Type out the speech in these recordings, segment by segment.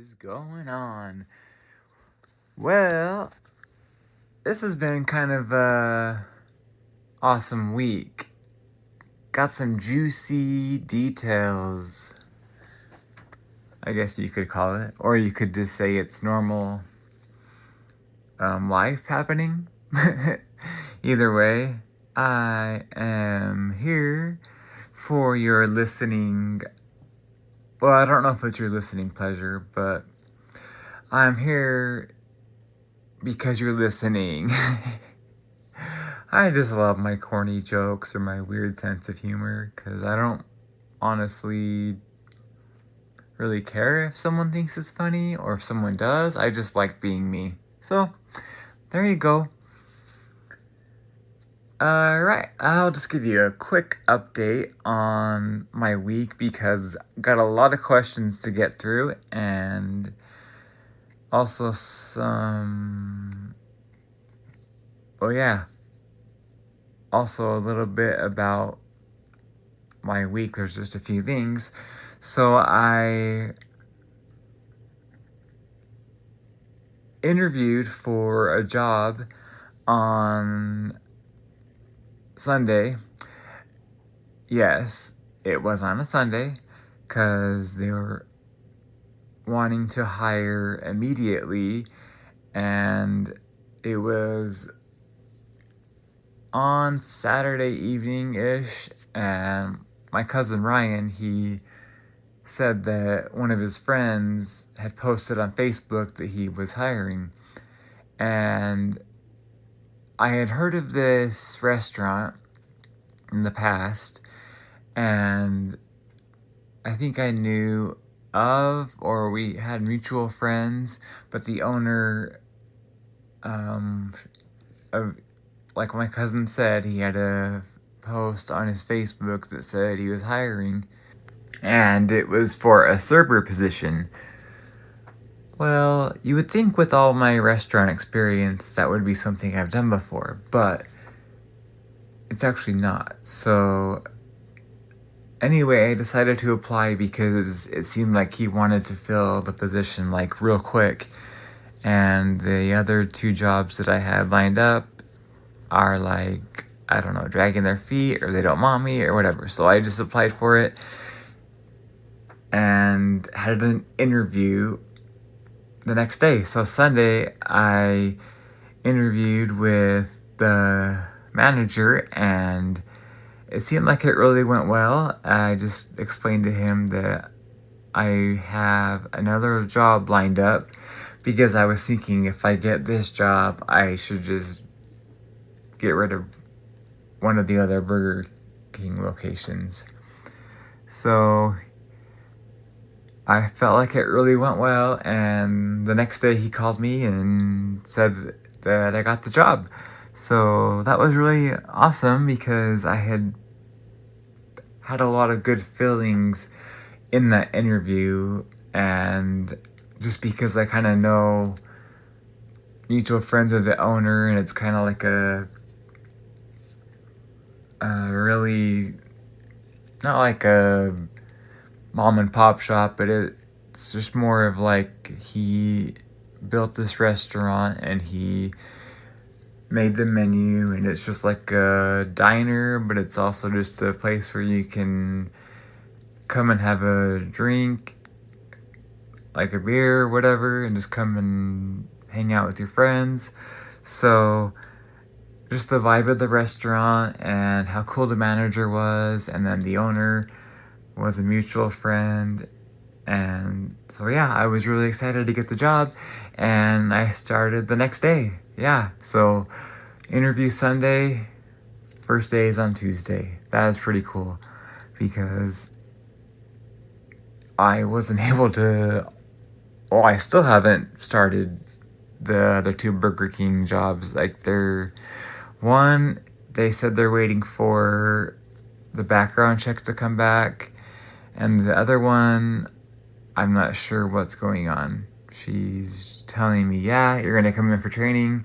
is going on? Well, this has been kind of a awesome week. Got some juicy details, I guess you could call it. Or you could just say it's normal life happening. Either way, I am here for your listening. Well, I don't know if it's your listening pleasure, but I'm here because you're listening. I just love my corny jokes or my weird sense of humor because I don't honestly really care if someone thinks it's funny or if someone does. I just like being me. So, there you go. Alright, I'll just give you a quick update on my week because I got a lot of questions to get through and also also a little bit about my week. There's just a few things. So I interviewed for a job on Sunday. Yes, it was on a Sunday because they were wanting to hire immediately, and it was on Saturday evening-ish, and my cousin Ryan, he said that one of his friends had posted on Facebook that he was hiring, and I had heard of this restaurant in the past, and I think I knew of, or we had mutual friends, but the owner, like my cousin said, he had a post on his Facebook that said he was hiring, and it was for a server position. Well, you would think with all my restaurant experience that would be something I've done before, but it's actually not. So anyway, I decided to apply because it seemed like he wanted to fill the position like real quick, and the other two jobs that I had lined up are like, I don't know, dragging their feet or they don't want me or whatever. So I just applied for it and had an interview the next day. So Sunday I interviewed with the manager and it seemed like it really went well. I just explained to him that I have another job lined up because I was thinking if I get this job, I should just get rid of one of the other Burger King locations. So I felt like it really went well, and the next day he called me and said that I got the job. So that was really awesome because I had a lot of good feelings in that interview, and just because I kind of know mutual friends of the owner, and it's kind of like a really not like a mom and pop shop, but it's just more of like he built this restaurant and he made the menu, and it's just like a diner, but it's also just a place where you can come and have a drink, like a beer or whatever, and just come and hang out with your friends. So just the vibe of the restaurant and how cool the manager was, and then the owner was a mutual friend. And so yeah, I was really excited to get the job, and I started the next day. Yeah, so interview Sunday, first day is on Tuesday. That is pretty cool because I wasn't able to, well, I still haven't started the other two Burger King jobs. Like one, they said they're waiting for the background check to come back, and the other one, I'm not sure what's going on. She's telling me, yeah, you're going to come in for training,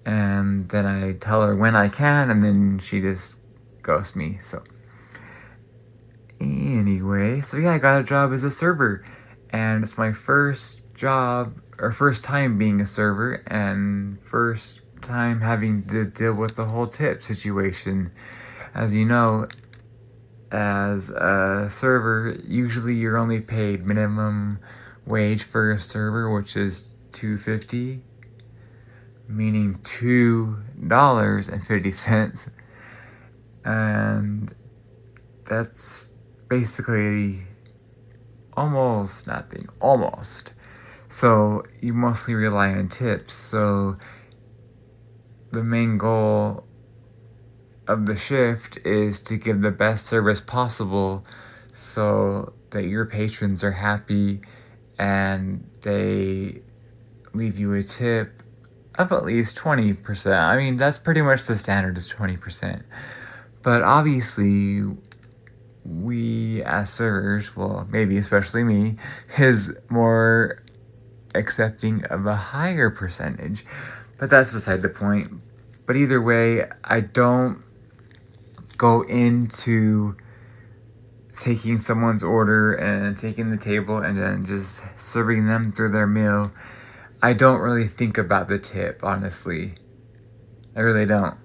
and then I tell her when I can, and then she just ghosts me. So anyway, so yeah, I got a job as a server, And it's my first job, or first time being a server, and first time having to deal with the whole tip situation. As you know, as a server, usually you're only paid minimum wage for a server, which is $2.50, meaning $2.50. And that's basically almost nothing. Almost. So you mostly rely on tips. So the main goal of the shift is to give the best service possible so that your patrons are happy and they leave you a tip of at least 20%. I mean, that's pretty much the standard, is 20%. But obviously, we as servers, well, maybe especially me, is more accepting of a higher percentage. But that's beside the point. But either way, I don't go into taking someone's order and taking the table and then just serving them through their meal. I don't really think about the tip, honestly. I really don't.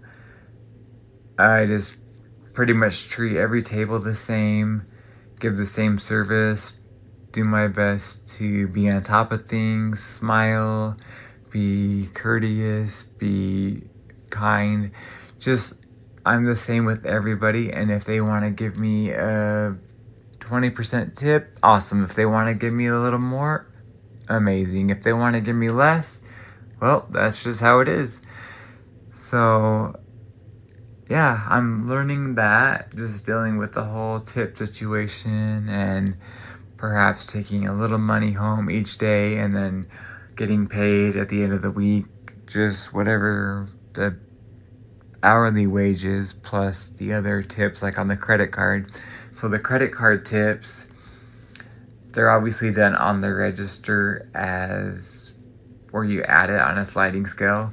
I just pretty much treat every table the same, give the same service, do my best to be on top of things, smile, be courteous, be kind. Just, I'm the same with everybody, and if they want to give me a 20% tip, awesome. If they want to give me a little more, amazing. If they want to give me less, well, that's just how it is. So yeah, I'm learning that, just dealing with the whole tip situation and perhaps taking a little money home each day and then getting paid at the end of the week, just whatever the hourly wages plus the other tips like on the credit card. So the credit card tips, they're obviously done on the register as where you add it on a sliding scale.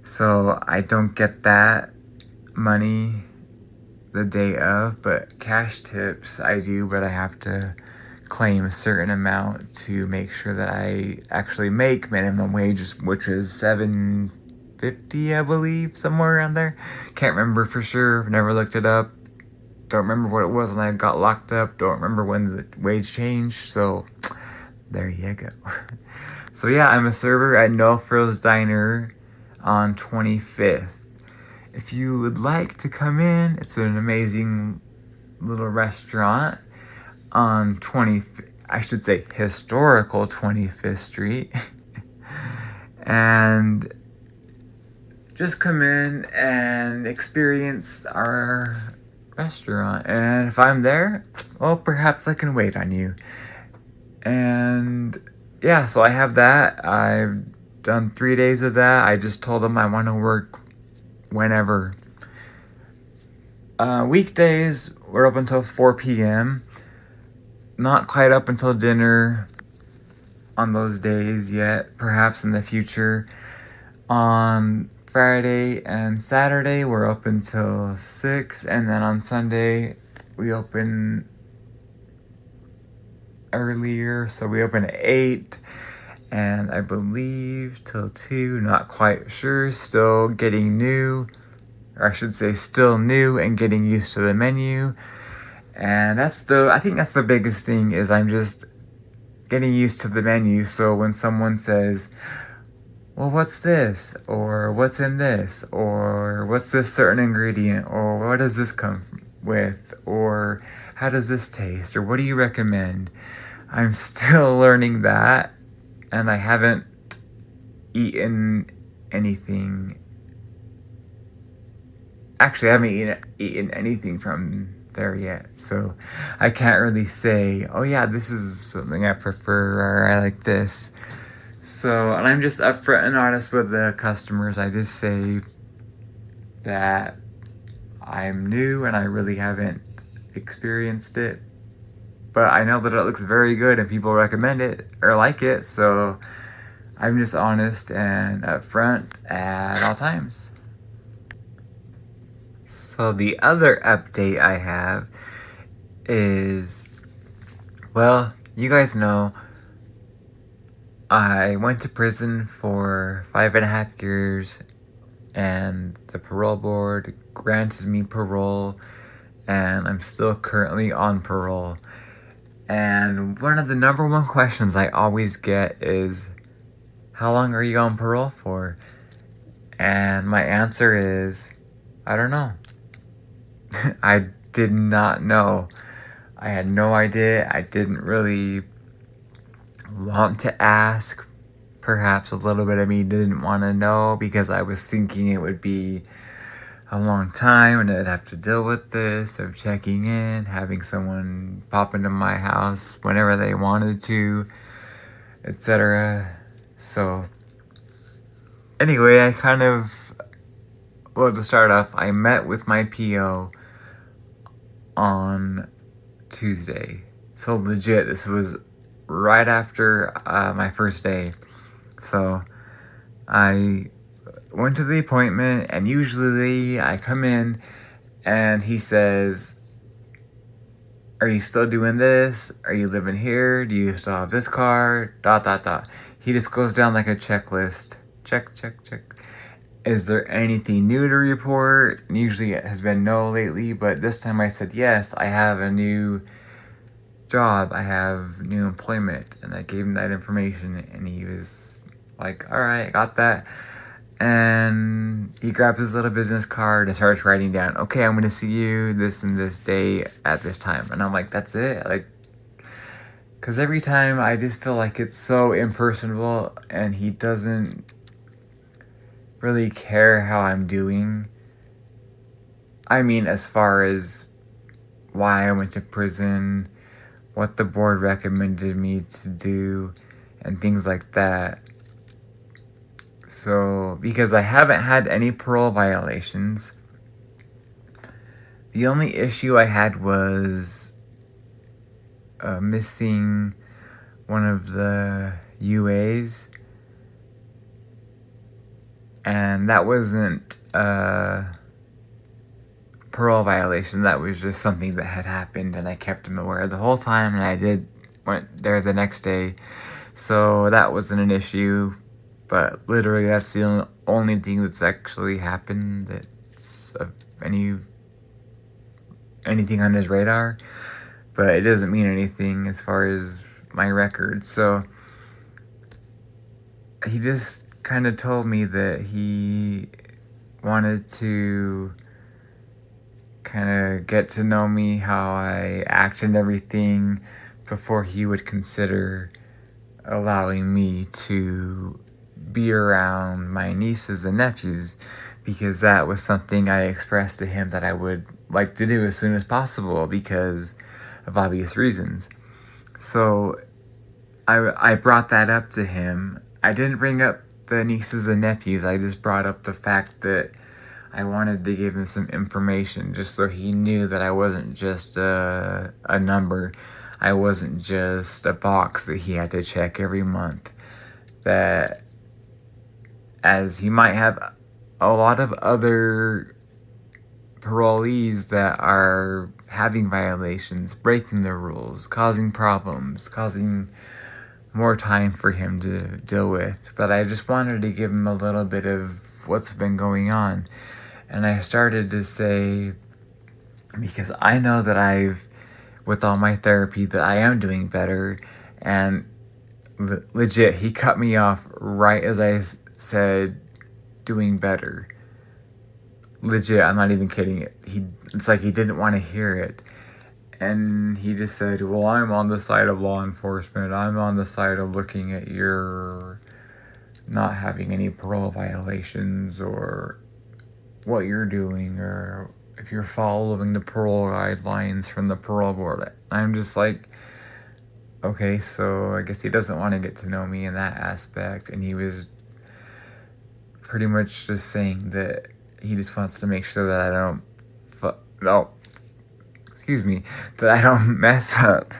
So I don't get that money the day of, but cash tips I do, but I have to claim a certain amount to make sure that I actually make minimum wages, which is $7.50, I believe, somewhere around there. Can't remember for sure, never looked it up. Don't remember what it was when I got locked up. Don't remember when the wage changed, so there you go. So yeah, I'm a server at No Frills Diner on 25th. If you would like to come in, it's an amazing little restaurant on historical 25th Street. And just come in and experience our restaurant. And if I'm there, well, perhaps I can wait on you. And yeah, so I have that. I've done 3 days of that. I just told them I want to work whenever. Weekdays, we're up until 4 p.m. Not quite up until dinner on those days yet, perhaps in the future. On Friday and Saturday, we're up until 6, and then on Sunday, we open earlier, so we open at 8, and I believe till 2, not quite sure, still getting new, or I should say still new and getting used to the menu. And I think that's the biggest thing, is I'm just getting used to the menu. So when someone says, well, what's this? Or what's in this? Or what's this certain ingredient? Or what does this come with? Or how does this taste? Or what do you recommend? I'm still learning that, and I haven't eaten anything. Actually, I haven't eaten anything from there yet, so I can't really say, oh yeah, this is something I prefer, or I like this. So, and I'm just upfront and honest with the customers. I just say that I'm new and I really haven't experienced it, but I know that it looks very good and people recommend it or like it, so I'm just honest and upfront at all times. So the other update I have is, well, you guys know I went to prison for 5.5 years, and the parole board granted me parole, and I'm still currently on parole. And one of the number one questions I always get is, how long are you on parole for? And my answer is, I don't know. I did not know. I had no idea. I didn't really want to ask. Perhaps a little bit of me didn't want to know because I was thinking it would be a long time and I'd have to deal with this of checking in, having someone pop into my house whenever they wanted to, etc. So, anyway, to start off, I met with my PO on Tuesday. So legit, this was right after my first day. So I went to the appointment, and usually I come in and he says, are you still doing this? Are you living here? Do you still have this car? ... He just goes down like a checklist. Check, check, check. Is there anything new to report? And usually it has been no lately, but this time I said, yes, I have a new job. I have new employment. And I gave him that information, and he was like, all right, got that. And he grabbed his little business card and starts writing down, okay, I'm going to see you this and this day at this time. And I'm like, that's it? Like, because every time I just feel like it's so impersonal, and he doesn't really care how I'm doing. I mean, as far as why I went to prison, what the board recommended me to do, and things like that. So, because I haven't had any parole violations, the only issue I had was missing one of the UAs, and that wasn't a parole violation. That was just something that had happened, and I kept him aware the whole time, and I went there the next day, so that wasn't an issue. But literally, that's the only thing that's actually happened that's of anything on his radar. But it doesn't mean anything as far as my record. So he just kind of told me that he wanted to kind of get to know me, how I act and everything, before he would consider allowing me to be around my nieces and nephews, because that was something I expressed to him that I would like to do as soon as possible because of obvious reasons. So I brought that up to him. I didn't bring up the nieces and nephews. I just brought up the fact that I wanted to give him some information just so he knew that I wasn't just a number. I wasn't just a box that he had to check every month. That as he might have a lot of other parolees that are having violations, breaking the rules, causing problems, causing more time for him to deal with. But I just wanted to give him a little bit of what's been going on. And I started to say, because I know that with all my therapy, that I am doing better. And legit, he cut me off right as I said doing better. Legit, I'm not even kidding. It's like he didn't want to hear it. And he just said, well, I'm on the side of law enforcement. I'm on the side of looking at your not having any parole violations, or what you're doing, or if you're following the parole guidelines from the parole board. I'm just like, okay, so I guess he doesn't want to get to know me in that aspect. And he was pretty much just saying that he just wants to make sure that I don't that I don't mess up.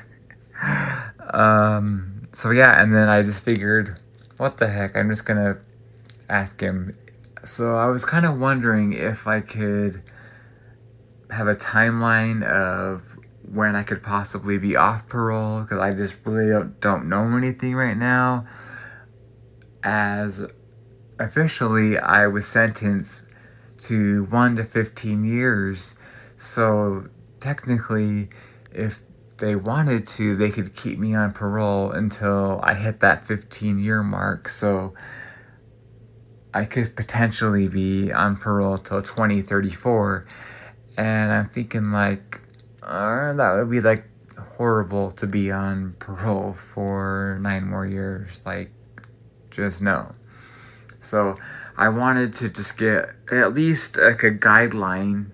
So yeah, and then I just figured, what the heck, I'm just gonna ask him. So I was kind of wondering if I could have a timeline of when I could possibly be off parole, because I just really don't know anything right now. as officially I was sentenced to 1 to 15 years. So technically, if they wanted to, they could keep me on parole until I hit that 15-year mark. So I could potentially be on parole till 2034. And I'm thinking like, that would be like horrible to be on parole for 9 more years. Like, just no. So I wanted to just get at least like a guideline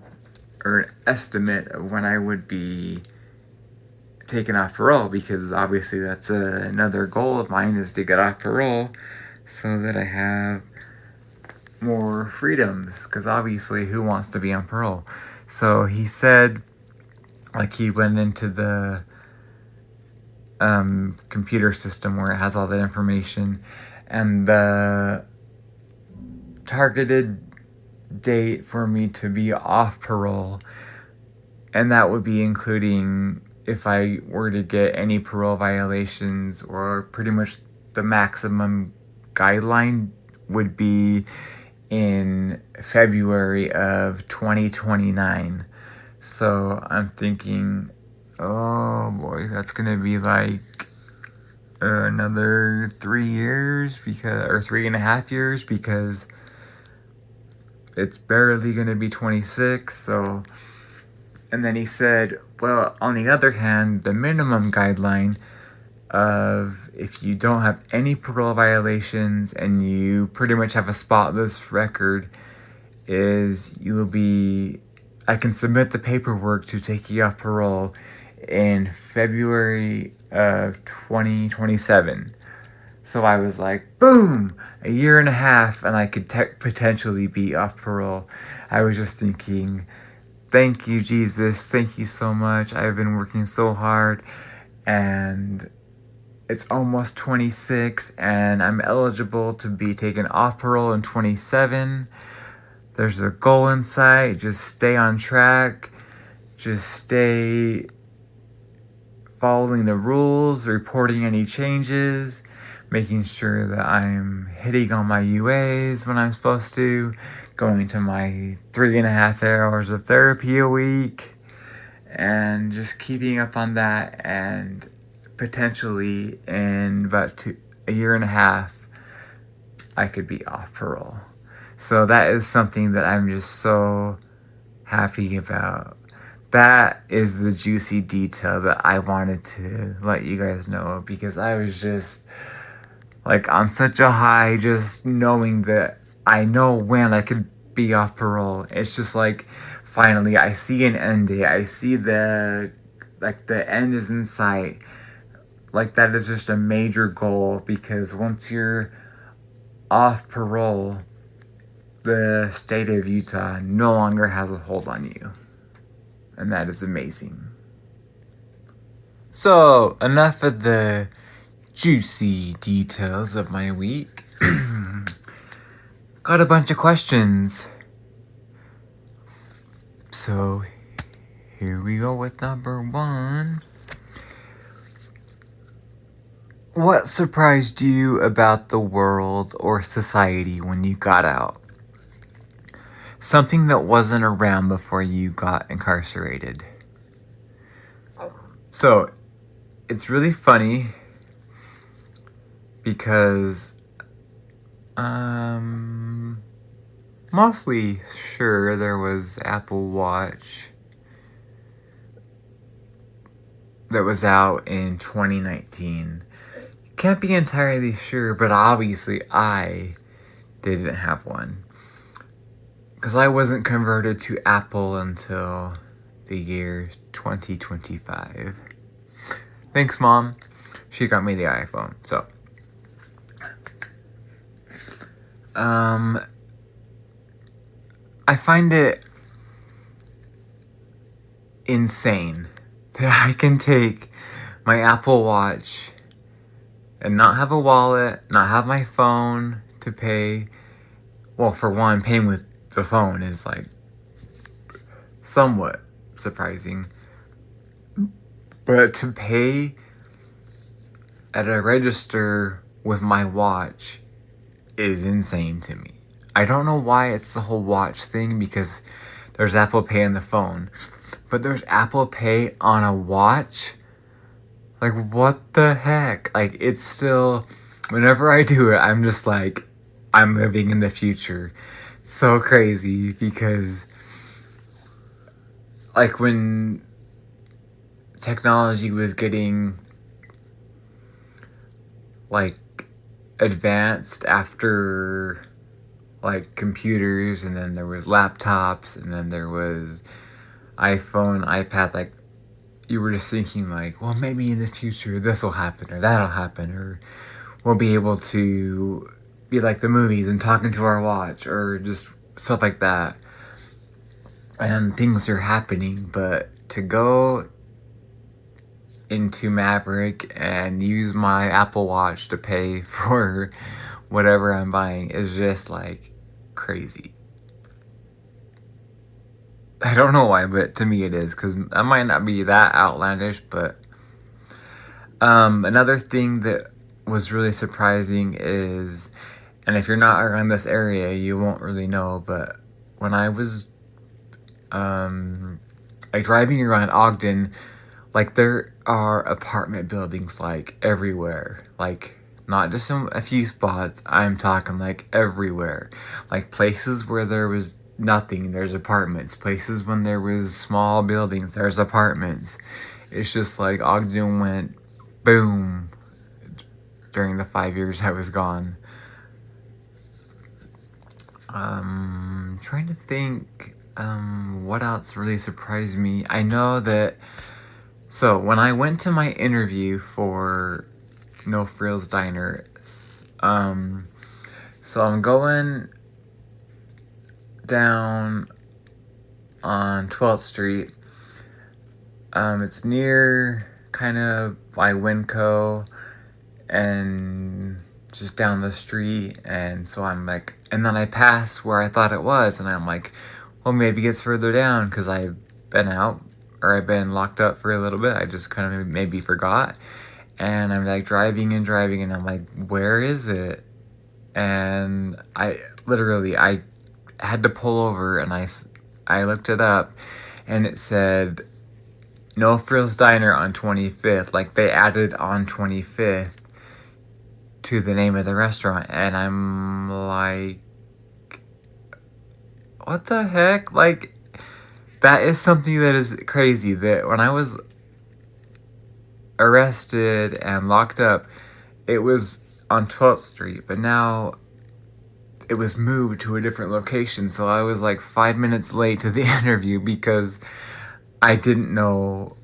or an estimate of when I would be taken off parole, because obviously that's another goal of mine, is to get off parole so that I have more freedoms, because obviously who wants to be on parole? So he said, like, he went into the computer system where it has all that information, and the targeted date for me to be off parole, and that would be including if I were to get any parole violations, or pretty much the maximum guideline would be in February of 2029. So I'm thinking, oh boy, that's gonna be like another 3 years, or 3.5 years, because it's barely gonna be 26. So, and then he said, well, on the other hand, the minimum guideline of if you don't have any parole violations and you pretty much have a spotless record is I can submit the paperwork to take you off parole in February of 2027. So I was like, boom, 1.5 years and I could potentially be off parole. I was just thinking, thank you, Jesus. Thank you so much. I've been working so hard, and it's almost 26 and I'm eligible to be taken off parole in 27. There's a goal in sight. Just stay on track. Just stay following the rules, reporting any changes, making sure that I'm hitting on my UAs when I'm supposed to, going to my 3.5 hours of therapy a week, and just keeping up on that. And potentially in about 1.5 years, I could be off parole. So that is something that I'm just so happy about. That is the juicy detail that I wanted to let you guys know, because I was just like on such a high, just knowing that I know when I could be off parole. It's just like, finally I see an end date. I see the end is in sight. Like, that is just a major goal, because once you're off parole, the state of Utah no longer has a hold on you. And that is amazing. So, enough of the juicy details of my week. Got a bunch of questions. So, here we go with number 1. What surprised you about the world or society when you got out? Something that wasn't around before you got incarcerated. So, it's really funny because mostly sure there was Apple Watch that was out in 2019. Can't be entirely sure, but obviously I didn't have one, because I wasn't converted to Apple until the year 2025. Thanks, Mom. She got me the iPhone. So, I find it insane that I can take my Apple Watch and not have a wallet, not have my phone to pay. Well, for one, paying with the phone is like somewhat surprising. But to pay at a register with my watch is insane to me. I don't know why it's the whole watch thing, because there's Apple Pay on the phone, but there's Apple Pay on a watch? Like, what the heck? Like, it's still, whenever I do it, I'm just like, I'm living in the future. So crazy, because, like, when technology was getting, like, advanced after, like, computers, and then there was laptops, and then there was iPhone, iPad, like, you were just thinking, like, well, maybe in the future this will happen, or that'll happen, or we'll be able to be like the movies and talk into our watch, or just stuff like that. And things are happening, but to go into Maverick and use my Apple Watch to pay for whatever I'm buying is just, like, crazy. I don't know why, but to me it is, because that might not be that outlandish, but another thing that was really surprising is, and if you're not around this area, you won't really know, but when I was like driving around Ogden, like, there are apartment buildings, like, everywhere. Like, not just in a few spots, I'm talking, like, everywhere. Like, places where there was nothing, there's apartments. Places when there was small buildings, there's apartments. It's just like Ogden went boom during the 5 years I was gone. Trying to think what else really surprised me. I know that, so when I went to my interview for No Frills Diner, so I'm going down on 12th Street. It's near kind of by Winco and just down the street, and so I'm like, and then I pass where I thought it was, and I'm like, well, maybe it's further down, because I've been out, or I've been locked up for a little bit. I just kind of maybe forgot, and I'm like driving, and I'm like, where is it? And I had to pull over, and I looked it up, and it said No Frills Diner on 25th. Like, they added on 25th to the name of the restaurant, and I'm like, what the heck? Like, that is something that is crazy, that when I was arrested and locked up, it was on 12th Street, but now it was moved to a different location, so I was like 5 minutes late to the interview because I didn't know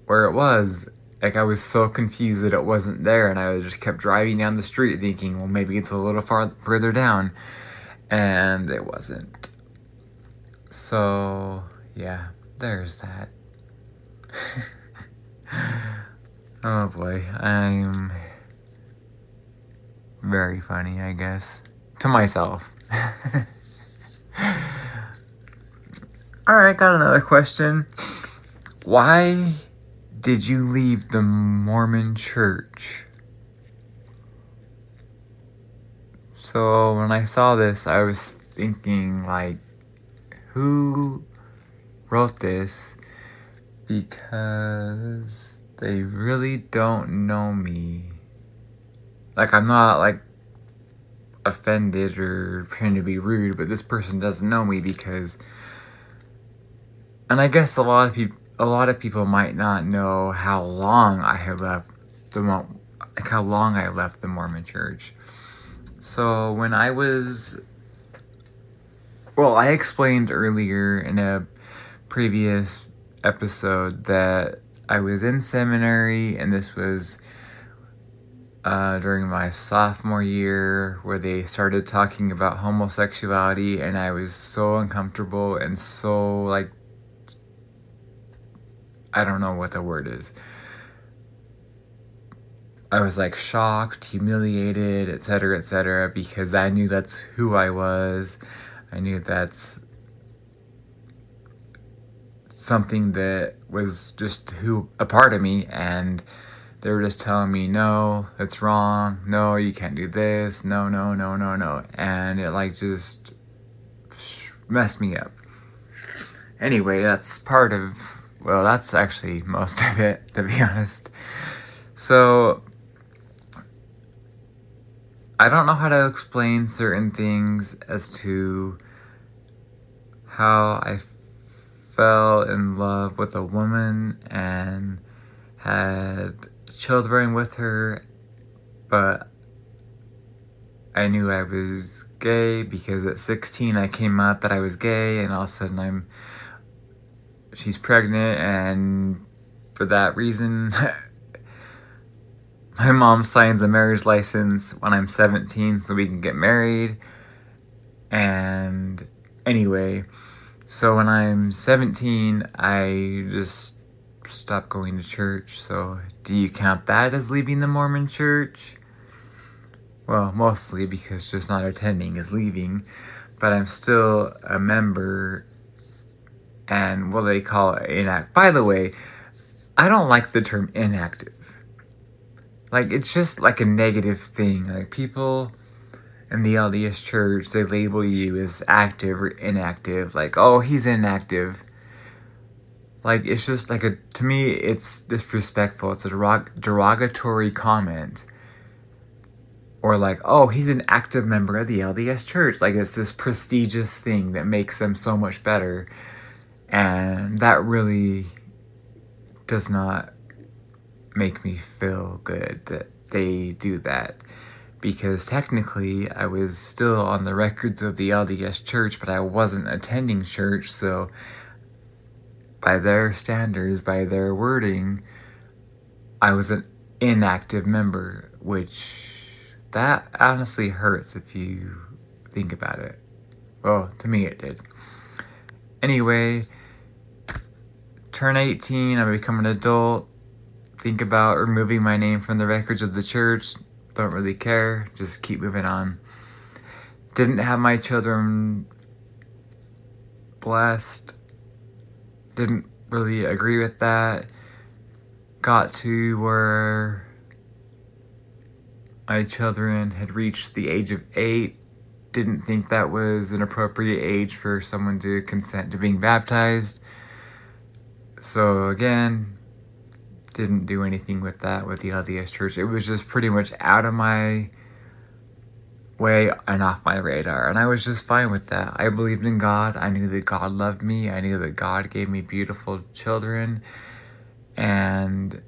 where it was. Like, I was so confused that it wasn't there, and I just kept driving down the street thinking, well, maybe it's a little further down, and it wasn't. So, yeah, there's that. Oh boy, I'm very funny, I guess. To myself. Alright, got another question. Why did you leave the Mormon Church? So when I saw this, I was thinking, like, who wrote this? Because they really don't know me. Like, I'm not, like, offended or trying to be rude, but this person doesn't know me because, and I guess a lot of people might not know how long I had left the Mormon Church. So when I explained earlier in a previous episode that I was in seminary, and this was during my sophomore year, where they started talking about homosexuality, and I was so uncomfortable and so, like, I don't know what the word is. I was, like, shocked, humiliated, etc., because I knew that's who I was. I knew that's something that was just a part of me, and They were just telling me, no, it's wrong. No, you can't do this. No, no, no, no, no. And it like just messed me up. Anyway, that's that's actually most of it, to be honest. So, I don't know how to explain certain things as to how I fell in love with a woman and had children with her, but I knew I was gay because at 16 I came out that I was gay, and all of a sudden she's pregnant, and for that reason my mom signs a marriage license when I'm 17 so we can get married. And anyway, so when I'm 17, I just stopped going to church. So do you count that as leaving the Mormon Church? Well, mostly, because just not attending is leaving. But I'm still a member, and what they call it, inactive. By the way, I don't like the term inactive. Like, it's just like a negative thing. Like, people in the LDS Church, they label you as active or inactive. Like, oh, he's inactive. Like, it's just like to me, it's disrespectful. It's a derogatory comment. Or like, oh, he's an active member of the LDS Church. Like, it's this prestigious thing that makes them so much better. And that really does not make me feel good that they do that. Because technically, I was still on the records of the LDS Church, but I wasn't attending church, so by their standards, by their wording, I was an inactive member, which that honestly hurts if you think about it. Well, to me it did. Anyway, turn 18, I become an adult, think about removing my name from the records of the church, don't really care, just keep moving on. Didn't have my children blessed, didn't really agree with that. Got to where my children had reached the age of 8, didn't think that was an appropriate age for someone to consent to being baptized. So again, didn't do anything with that with the LDS Church. It was just pretty much out of my way and off my radar, and I was just fine with that. I believed in God. I knew that God loved me. I knew that God gave me beautiful children, and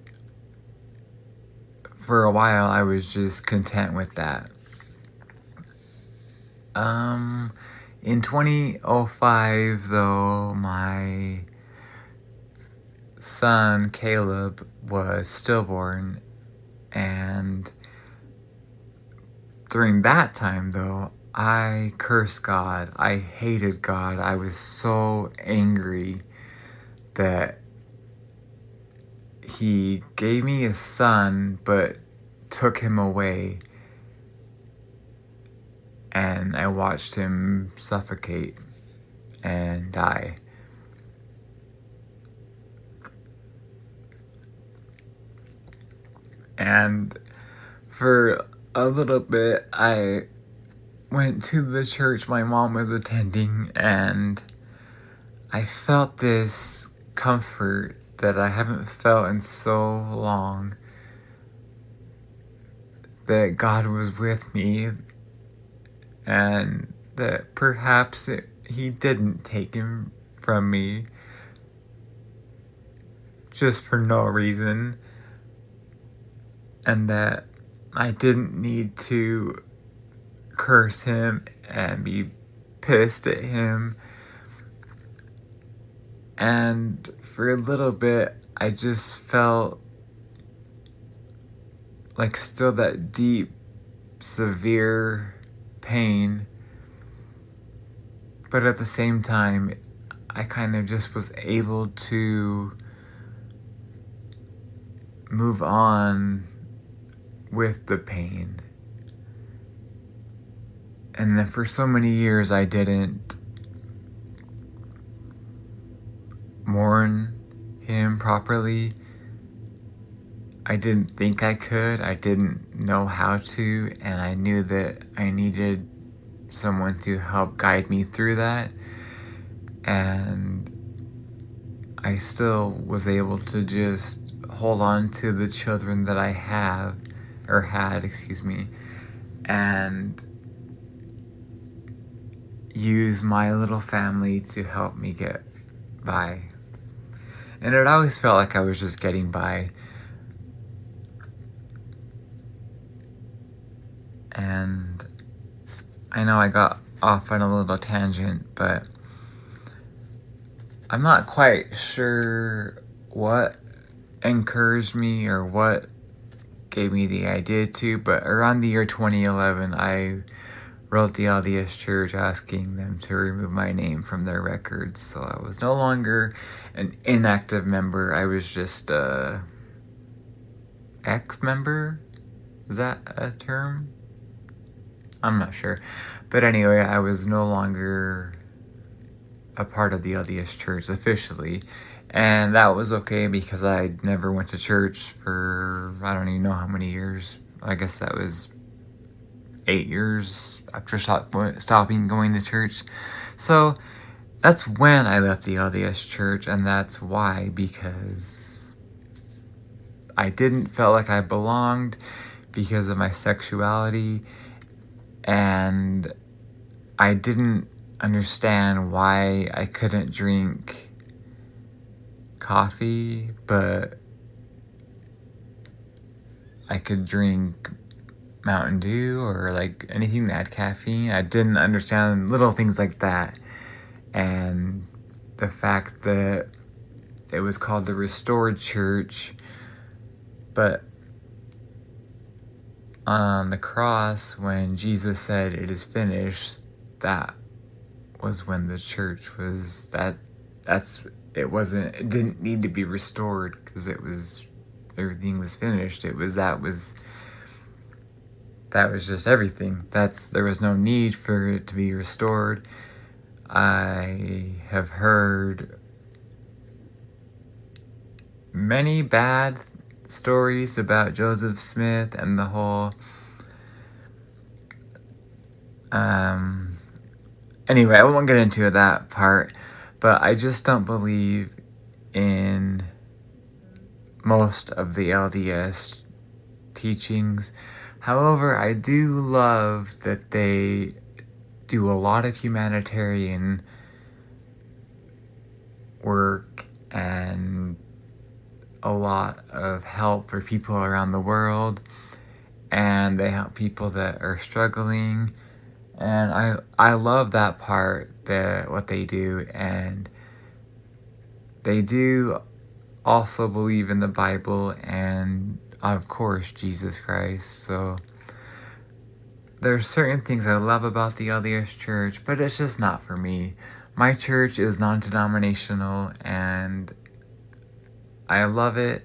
for a while I was just content with that. In 2005, though, my son Caleb was stillborn, and during that time, though, I cursed God. I hated God. I was so angry that he gave me a son but took him away, and I watched him suffocate and die. And for a little bit, I went to the church my mom was attending, and I felt this comfort that I haven't felt in so long, that God was with me, and that perhaps he didn't take him from me just for no reason, and that I didn't need to curse him and be pissed at him. And for a little bit, I just felt like still that deep, severe pain. But at the same time, I kind of just was able to move on with the pain. And then for so many years, I didn't mourn him properly. I didn't think I could. I didn't know how to, and I knew that I needed someone to help guide me through that. And I still was able to just hold on to the children that I had, and use my little family to help me get by. And it always felt like I was just getting by. And I know I got off on a little tangent, but I'm not quite sure what encouraged me or what gave me the idea to, but around the year 2011, I wrote the LDS Church asking them to remove my name from their records. So I was no longer an inactive member. I was just a ex-member? Is that a term? I'm not sure. But anyway, I was no longer a part of the LDS Church officially. And that was okay because I never went to church for I don't even know how many years. I guess that was 8 years after stopping going to church. So that's when I left the LDS Church, and that's why, because I didn't feel like I belonged because of my sexuality, and I didn't understand why I couldn't drink coffee, but I could drink Mountain Dew or like anything that had caffeine. I didn't understand little things like that. And the fact that it was called the Restored Church, but on the cross, when Jesus said it is finished, that was when the church was it didn't need to be restored because everything was finished. That was just everything. There was no need for it to be restored. I have heard many bad stories about Joseph Smith and the whole anyway, I won't get into that part, but I just don't believe in most of the LDS teachings. However, I do love that they do a lot of humanitarian work and a lot of help for people around the world, and they help people that are struggling, and I love that part, what they do. And they do also believe in the Bible and of course Jesus Christ. So there's certain things I love about the LDS Church, but it's just not for me. My church is non-denominational, and I love it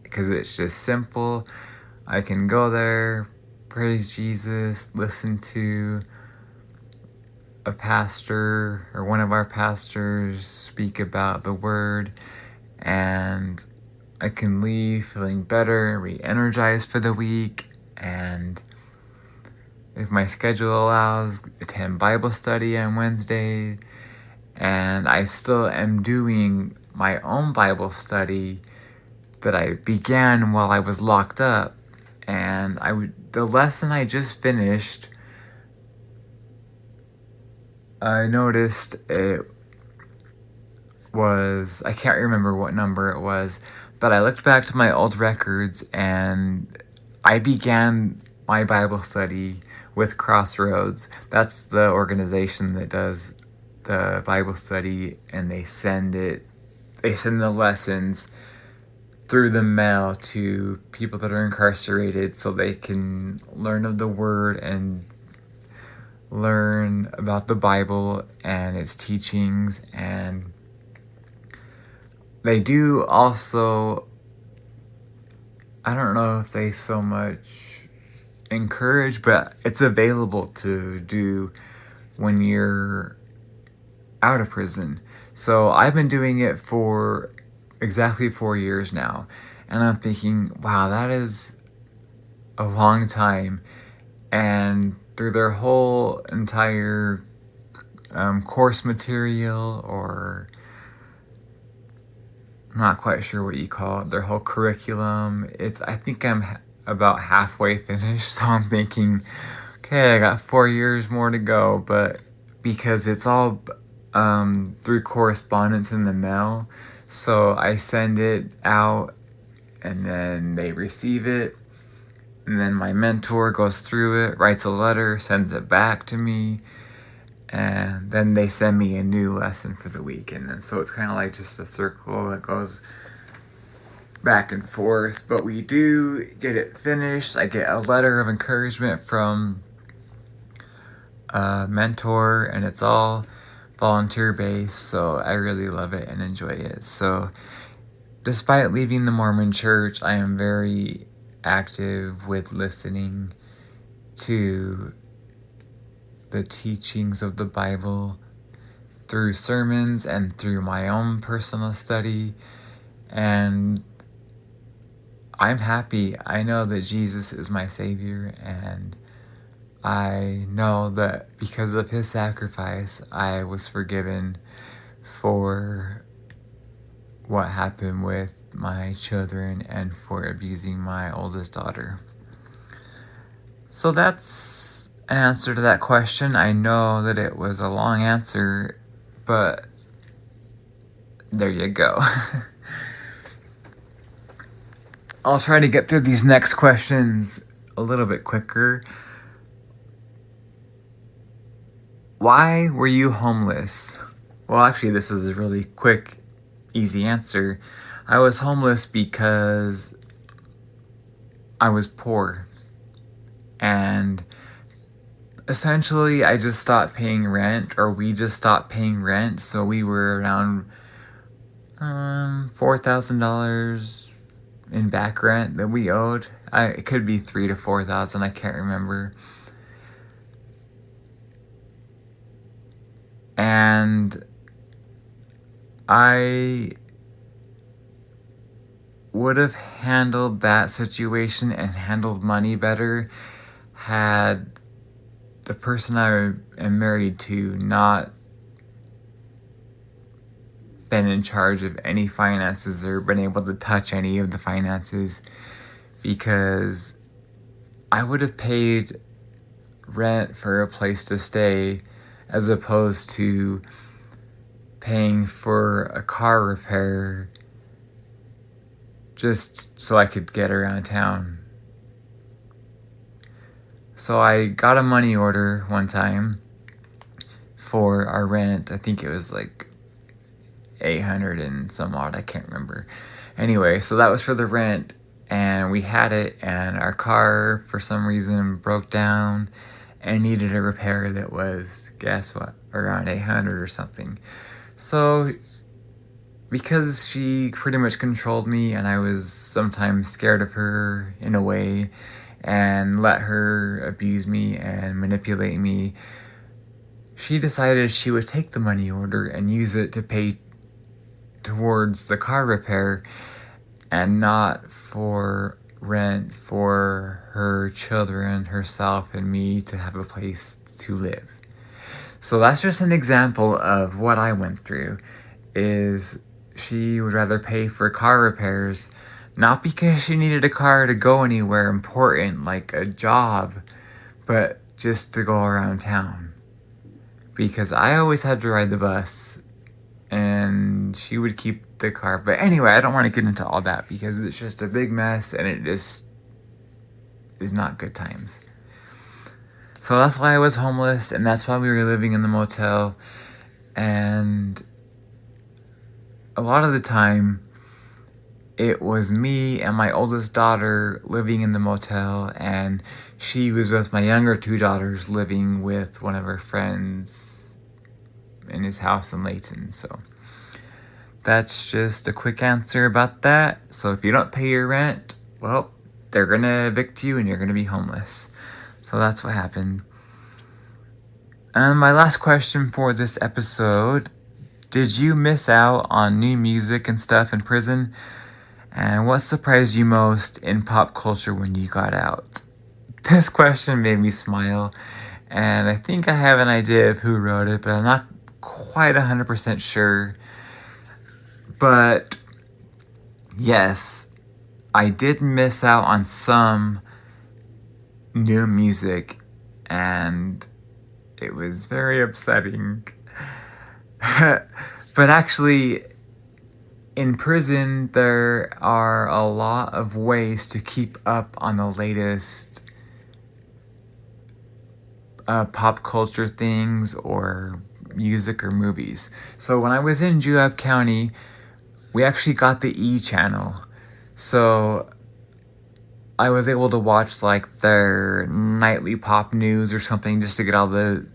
because it's just simple. I can go there, praise Jesus, listen to a pastor or one of our pastors speak about the word, and I can leave feeling better, re-energized for the week, and if my schedule allows, attend Bible study on Wednesday. And I still am doing my own Bible study that I began while I was locked up. And the lesson I just finished, I noticed it was, I can't remember what number it was, but I looked back to my old records and I began my Bible study with Crossroads. That's the organization that does the Bible study, and they send the lessons through the mail to people that are incarcerated so they can learn of the word and learn about the Bible and its teachings. And they do also, I don't know if they so much encourage, but it's available to do when you're out of prison. So I've been doing it for exactly 4 years now, And I'm thinking, wow, that is a long time. And through their whole entire course material, or I'm not quite sure what you call it, their whole curriculum, I think I'm about halfway finished. So I'm thinking, okay, I got 4 years more to go. But because it's all through correspondence in the mail, so I send it out and then they receive it, and then my mentor goes through it, writes a letter, sends it back to me, and then they send me a new lesson for the week. And then so it's kind of like just a circle that goes back and forth. But we do get it finished. I get a letter of encouragement from a mentor, and it's all volunteer based, so I really love it and enjoy it. So despite leaving the Mormon Church, I am very active with listening to the teachings of the Bible through sermons and through my own personal study. And I'm happy. I know that Jesus is my Savior, and I know that because of his sacrifice, I was forgiven for what happened with my children and for abusing my oldest daughter. So that's an answer to that question. I know that it was a long answer, but there you go. I'll try to get through these next questions a little bit quicker. Why were you homeless? Well, actually, this is a really quick, easy answer. I was homeless because I was poor. And essentially, I just stopped paying rent, or we just stopped paying rent. So we were around $4,000 in back rent that we owed. It could be $3,000 to $4,000. I can't remember. And I would have handled that situation and handled money better had the person I am married to not been in charge of any finances or been able to touch any of the finances, because I would have paid rent for a place to stay as opposed to paying for a car repair just so I could get around town. So I got a money order one time for our rent. I think it was like 800 and some odd, I can't remember. Anyway, so that was for the rent, and we had it, and our car for some reason broke down and needed a repair that was, guess what, around 800 or something. So because she pretty much controlled me, and I was sometimes scared of her in a way and let her abuse me and manipulate me, she decided she would take the money order and use it to pay towards the car repair and not for rent for her children, herself, and me to have a place to live. So that's just an example of what I went through. Is she would rather pay for car repairs, not because she needed a car to go anywhere important like a job, but just to go around town. Because I always had to ride the bus, and she would keep the car. But anyway, I don't want to get into all that because it's just a big mess, and it just is not good times. So that's why I was homeless, and that's why we were living in the motel. And a lot of the time, it was me and my oldest daughter living in the motel, and she was with my younger two daughters living with one of her friends in his house in Layton. So that's just a quick answer about that. So if you don't pay your rent, well, they're going to evict you and you're going to be homeless. So that's what happened. And my last question for this episode: did you miss out on new music and stuff in prison? And what surprised you most in pop culture when you got out? This question made me smile, and I think I have an idea of who wrote it, but I'm not quite 100% sure. But yes, I did miss out on some new music, and it was very upsetting. But actually, in prison, there are a lot of ways to keep up on the latest pop culture things or music or movies. So when I was in Juab County, we actually got the E channel. So I was able to watch like their nightly pop news or something just to get all the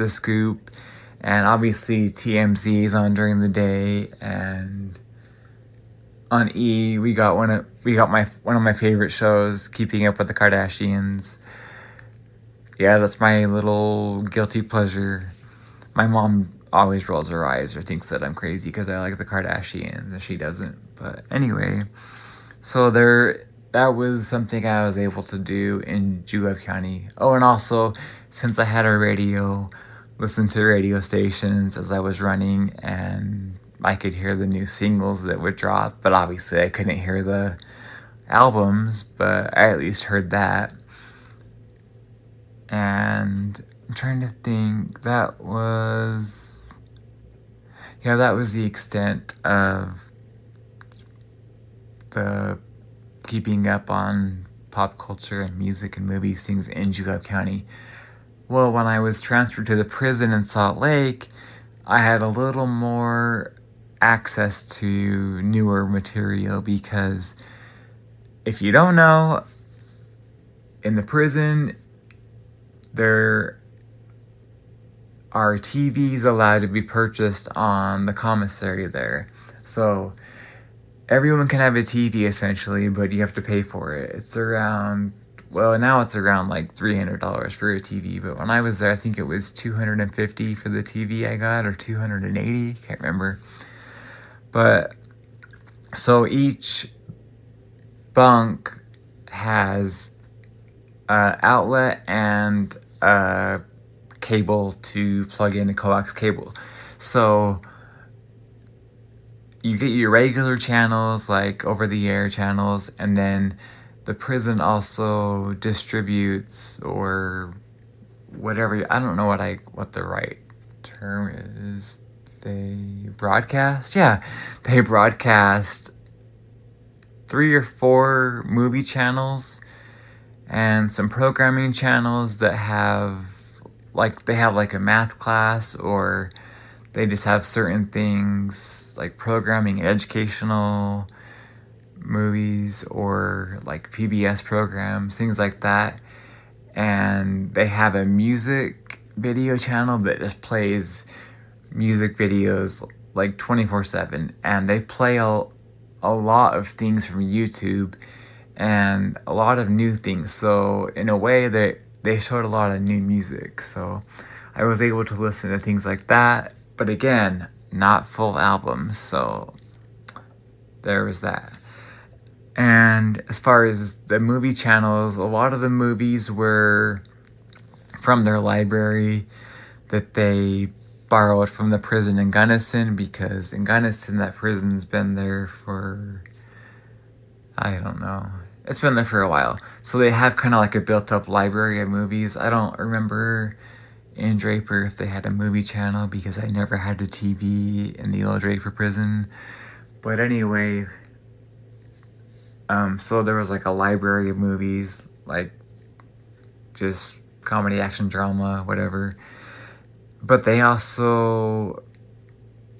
scoop. And obviously TMZ is on during the day, and on E we got one of my favorite shows, Keeping Up with the Kardashians. Yeah, that's my little guilty pleasure. My mom always rolls her eyes or thinks that I'm crazy because I like the Kardashians and she doesn't. But anyway, so that was something I was able to do in Juab County. Oh, and also, since I had a radio, listen to radio stations as I was running, and I could hear the new singles that would drop, but obviously I couldn't hear the albums, but I at least heard that. And I'm trying to think, that was the extent of the keeping up on pop culture and music and movies things in Juab County. Well, when I was transferred to the prison in Salt Lake, I had a little more access to newer material because if you don't know, in the prison, there are TVs allowed to be purchased on the commissary there. So everyone can have a TV essentially, but you have to pay for it. It's around, well, now it's around like $300 for a TV, but when I was there, I think it was $250 for the TV I got, or $280, can't remember. But so each bunk has an outlet and a cable to plug in a coax cable. So you get your regular channels, like over-the-air channels, and then the prison also distributes, or whatever, I don't know what the right term is. They broadcast? Yeah, they broadcast 3 or 4 movie channels and some programming channels that have like a math class, or they just have certain things like programming, educational movies, or like PBS programs, things like that. And they have a music video channel that just plays music videos like 24/7, and they play a lot of things from YouTube and a lot of new things. So in a way, they showed a lot of new music. So I was able to listen to things like that, but again, not full albums. So there was that. And as far as the movie channels, a lot of the movies were from their library that they borrowed from the prison in Gunnison, because in Gunnison, that prison's been there for, I don't know, it's been there for a while. So they have kind of like a built-up library of movies. I don't remember in Draper if they had a movie channel, because I never had a TV in the old Draper prison. But anyway, so there was like a library of movies, like just comedy, action, drama, whatever. But they also,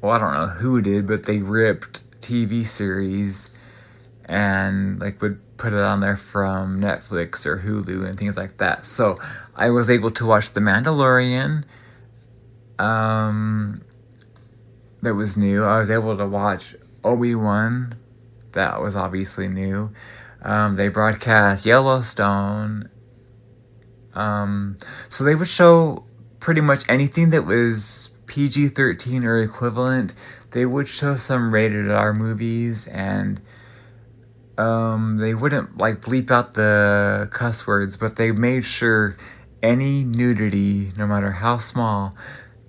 well, I don't know who did, but they ripped TV series and like would put it on there from Netflix or Hulu and things like that. So I was able to watch The Mandalorian. That was new. I was able to watch Obi-Wan. That was obviously new. They broadcast Yellowstone. So they would show pretty much anything that was PG-13 or equivalent. They would show some rated R movies, and they wouldn't like bleep out the cuss words, but they made sure any nudity, no matter how small,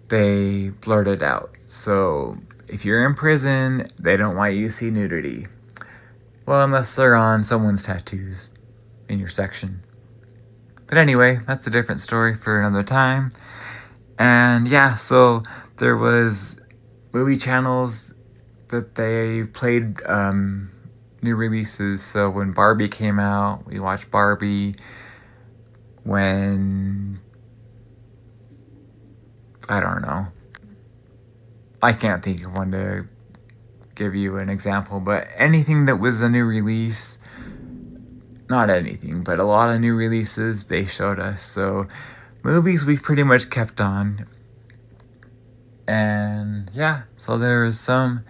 they blurted out. So if you're in prison, they don't want you to see nudity. Well, unless they're on someone's tattoos in your section. But anyway, that's a different story for another time. And yeah, so there was movie channels that they played new releases. So when Barbie came out, we watched Barbie. When, I don't know, I can't think of one to give you an example, but anything that was a new release, not anything, but a lot of new releases they showed us. So movies we pretty much kept on. And yeah, so there was some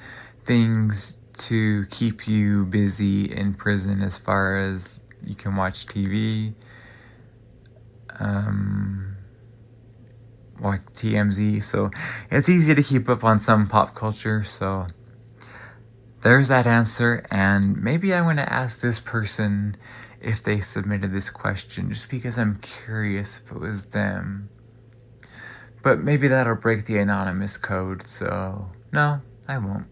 things to keep you busy in prison as far as you can watch TV, like TMZ. So it's easy to keep up on some pop culture. So there's that answer. And maybe I want to ask this person if they submitted this question, just because I'm curious if it was them. But maybe that'll break the anonymous code, so no, I won't.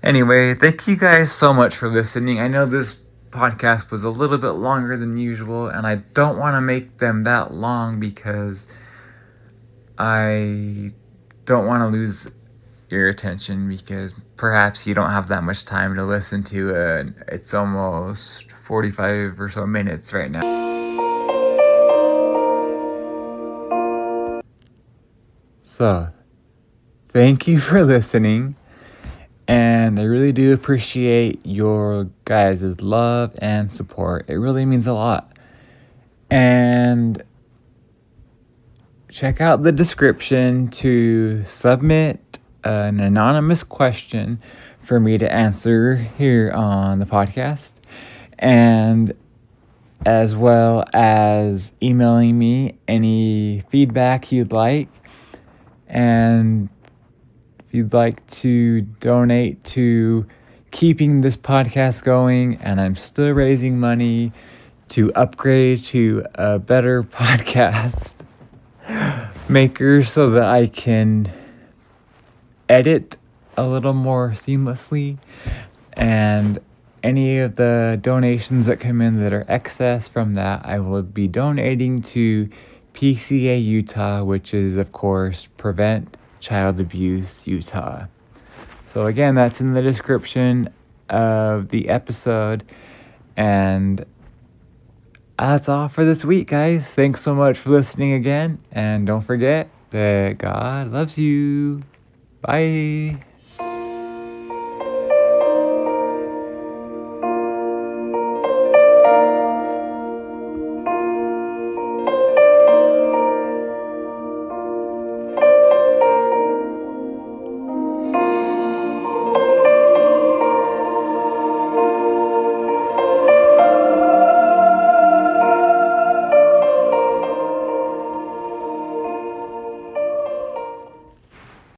Anyway, thank you guys so much for listening. I know this podcast was a little bit longer than usual, and I don't want to make them that long because I don't want to lose your attention, because perhaps you don't have that much time to listen to it's almost 45 or so minutes right now. So, thank you for listening, and I really do appreciate your guys' love and support. It really means a lot. And check out the description to submit an anonymous question for me to answer here on the podcast, and as well as emailing me any feedback you'd like. And if you'd like to donate to keeping this podcast going, and I'm still raising money to upgrade to a better podcast maker so that I can edit a little more seamlessly, and any of the donations that come in that are excess from that, I will be donating to PCA Utah, which is, of course, Prevent Child Abuse Utah. So again, that's in the description of the episode. And that's all for this week, guys. Thanks so much for listening again. And don't forget that God loves you. Bye.